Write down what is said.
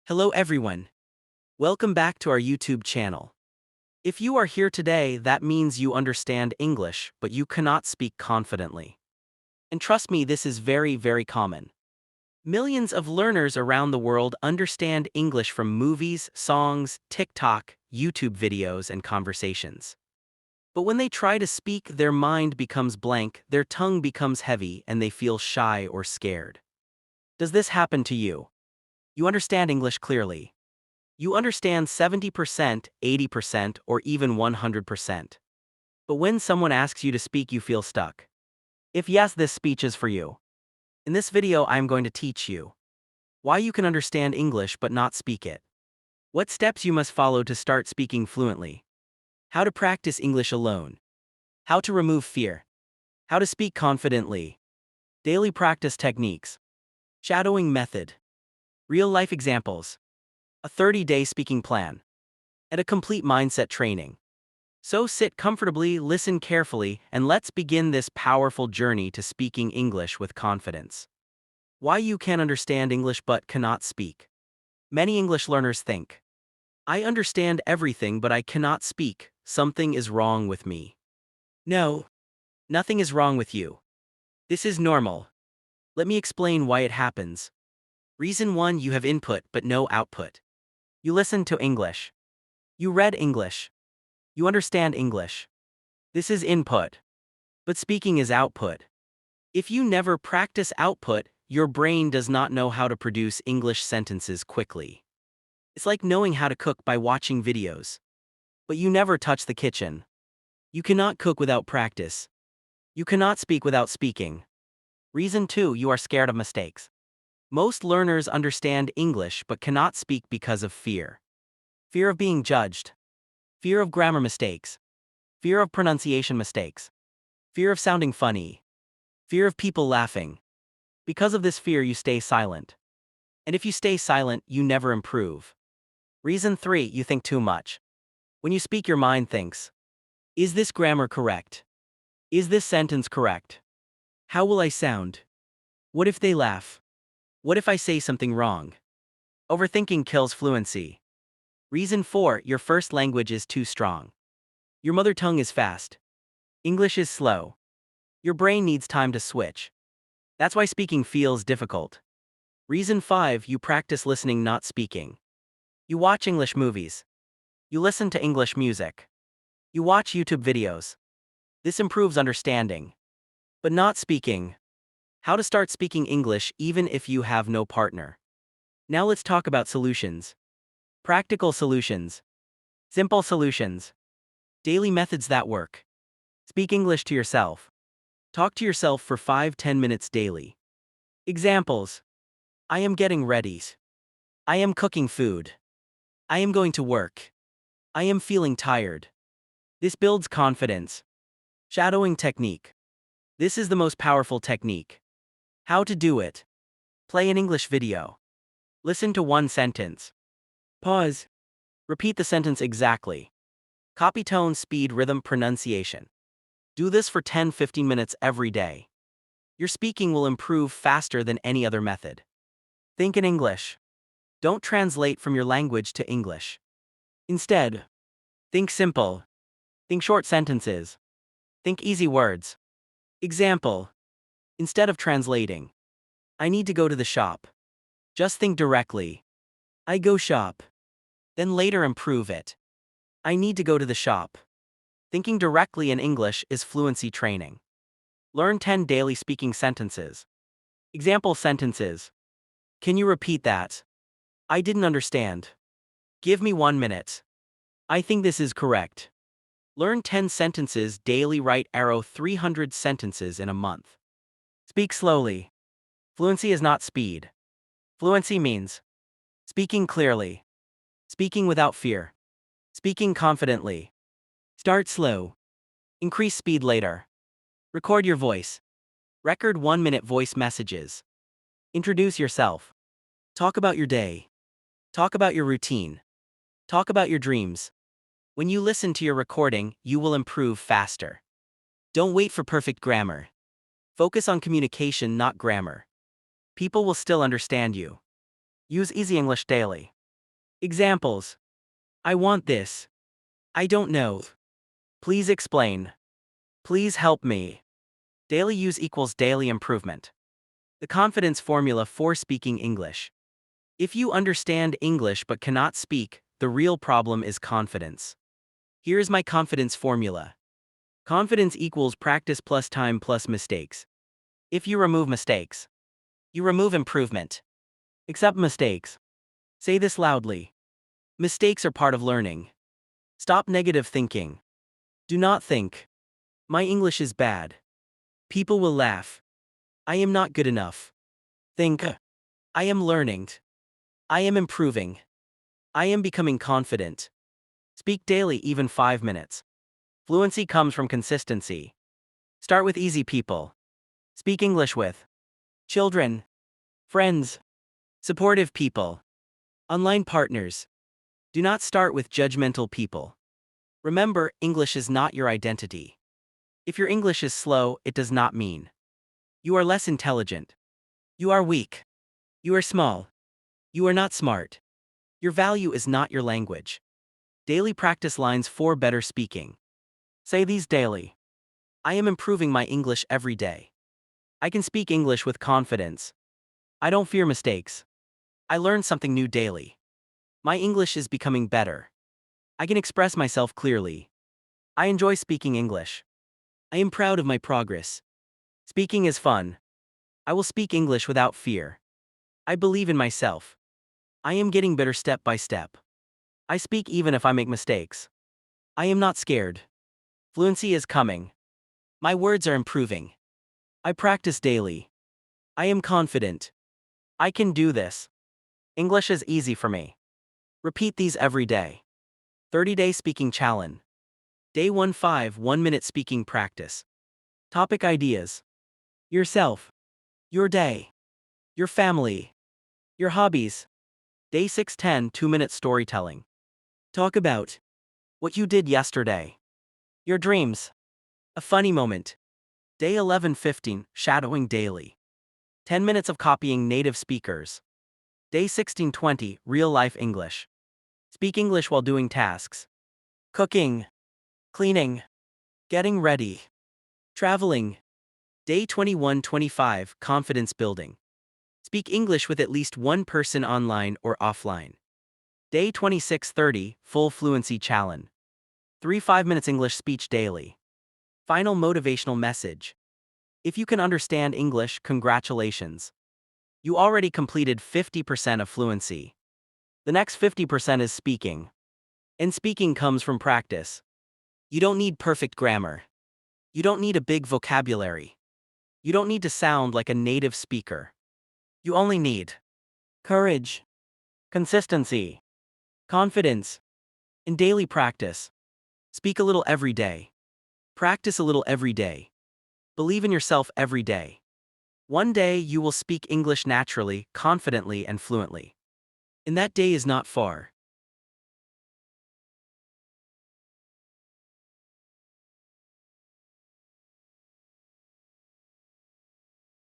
Hello everyone. Welcome back to our YouTube channel. If you are here today, that means you understand English, but you cannot speak confidently. And trust me, this is very common. Millions of learners around the world understand English from movies, songs, TikTok, YouTube videos, and conversations. But when they try to speak, their mind becomes blank, their tongue becomes heavy, and they feel shy or scared. Does this happen to you? You understand English clearly. You understand 70%, 80%, or even 100%. But when someone asks you to speak, you feel stuck. If yes, this speech is for you. In this video, I am going to teach you why you can understand English but not speak it, what steps you must follow to start speaking fluently, how to practice English alone, how to remove fear, how to speak confidently, daily practice techniques, shadowing method, real-life examples, a 30-day speaking plan, and a complete mindset training. So sit comfortably, listen carefully, and let's begin this powerful journey to speaking English with confidence. Why you can understand English but cannot speak. Many English learners think, I understand everything but I cannot speak, something is wrong with me. No, nothing is wrong with you. This is normal. Let me explain why it happens. Reason 1: you have input but no output. You listen to English. You read English. You understand English. This is input. But speaking is output. If you never practice output, your brain does not know how to produce English sentences quickly. It's like knowing how to cook by watching videos. But you never touch the kitchen. You cannot cook without practice. You cannot speak without speaking. Reason 2: you are scared of mistakes. Most learners understand English but cannot speak because of fear. Fear of being judged. Fear of grammar mistakes. Fear of pronunciation mistakes. Fear of sounding funny. Fear of people laughing. Because of this fear, you stay silent. And if you stay silent, you never improve. Reason 3: you think too much. When you speak, your mind thinks, is this grammar correct? Is this sentence correct? How will I sound? What if they laugh? What if I say something wrong? Overthinking kills fluency. Reason 4: your first language is too strong. Your mother tongue is fast. English is slow. Your brain needs time to switch. That's why speaking feels difficult. Reason 5: you practice listening, not speaking. You watch English movies. You listen to English music. You watch YouTube videos. This improves understanding. But not speaking. How to start speaking English even if you have no partner. Now let's talk about solutions. Practical solutions. Simple solutions. Daily methods that work. Speak English to yourself. Talk to yourself for 5-10 minutes daily. Examples. I am getting ready. I am cooking food. I am going to work. I am feeling tired. This builds confidence. Shadowing technique. This is the most powerful technique. How to do it. Play an English video. Listen to one sentence. Pause. Repeat the sentence exactly. Copy tone, speed, rhythm, pronunciation. Do this for 10-15 minutes every day. Your speaking will improve faster than any other method. Think in English. Don't translate from your language to English. Instead, think simple. Think short sentences. Think easy words. Example. Instead of translating, I need to go to the shop. Just think directly. I go shop. Then later improve it. I need to go to the shop. Thinking directly in English is fluency training. Learn 10 daily speaking sentences. Example sentences. Can you repeat that? I didn't understand. Give me 1 minute. I think this is correct. Learn 10 sentences daily. Write 300 sentences in a month. Speak slowly. Fluency is not speed. Fluency means speaking clearly, speaking without fear, speaking confidently. Start slow. Increase speed later. Record your voice. Record 1-minute voice messages. Introduce yourself. Talk about your day. Talk about your routine. Talk about your dreams. When you listen to your recording, you will improve faster. Don't wait for perfect grammar. Focus on communication, not grammar. People will still understand you. Use Easy English daily. Examples. I want this. I don't know. Please explain. Please help me. Daily use equals daily improvement. The confidence formula for speaking English. If you understand English but cannot speak, the real problem is confidence. Here's my confidence formula. Confidence equals practice plus time plus mistakes. If you remove mistakes, you remove improvement. Accept mistakes. Say this loudly. Mistakes are part of learning. Stop negative thinking. Do not think. My English is bad. People will laugh. I am not good enough. Think. I am learning. I am improving. I am becoming confident. Speak daily, even 5 minutes. Fluency comes from consistency. Start with easy people. Speak English with children, friends, supportive people, online partners. Do not start with judgmental people. Remember, English is not your identity. If your English is slow, it does not mean you are less intelligent. You are weak. You are small. You are not smart. Your value is not your language. Daily practice lines for better speaking. Say these daily. I am improving my English every day. I can speak English with confidence. I don't fear mistakes. I learn something new daily. My English is becoming better. I can express myself clearly. I enjoy speaking English. I am proud of my progress. Speaking is fun. I will speak English without fear. I believe in myself. I am getting better step by step. I speak even if I make mistakes. I am not scared. Fluency is coming. My words are improving. I practice daily. I am confident. I can do this. English is easy for me. Repeat these every day. 30-day speaking challenge. Day 1 5 1-minute speaking practice. Topic ideas. Yourself. Your day. Your family. Your hobbies. Day 6 10 2-minute storytelling. Talk about what you did yesterday. Your dreams. A funny moment. Day 11 15 shadowing daily. 10 minutes of copying native speakers. Day 16 20 real-life English. Speak English while doing tasks. Cooking. Cleaning. Getting ready. Traveling. Day 21 25 confidence building. Speak English with at least one person online or offline. Day 26 30 full fluency challenge. 3 5-minute English speech daily. Final motivational message. If you can understand English, congratulations. You already completed 50% of fluency. The next 50% is speaking. And speaking comes from practice. You don't need perfect grammar. You don't need a big vocabulary. You don't need to sound like a native speaker. You only need courage, consistency, confidence, and daily practice. Speak a little every day. Practice a little every day. Believe in yourself every day. One day you will speak English naturally, confidently, and fluently. And that day is not far.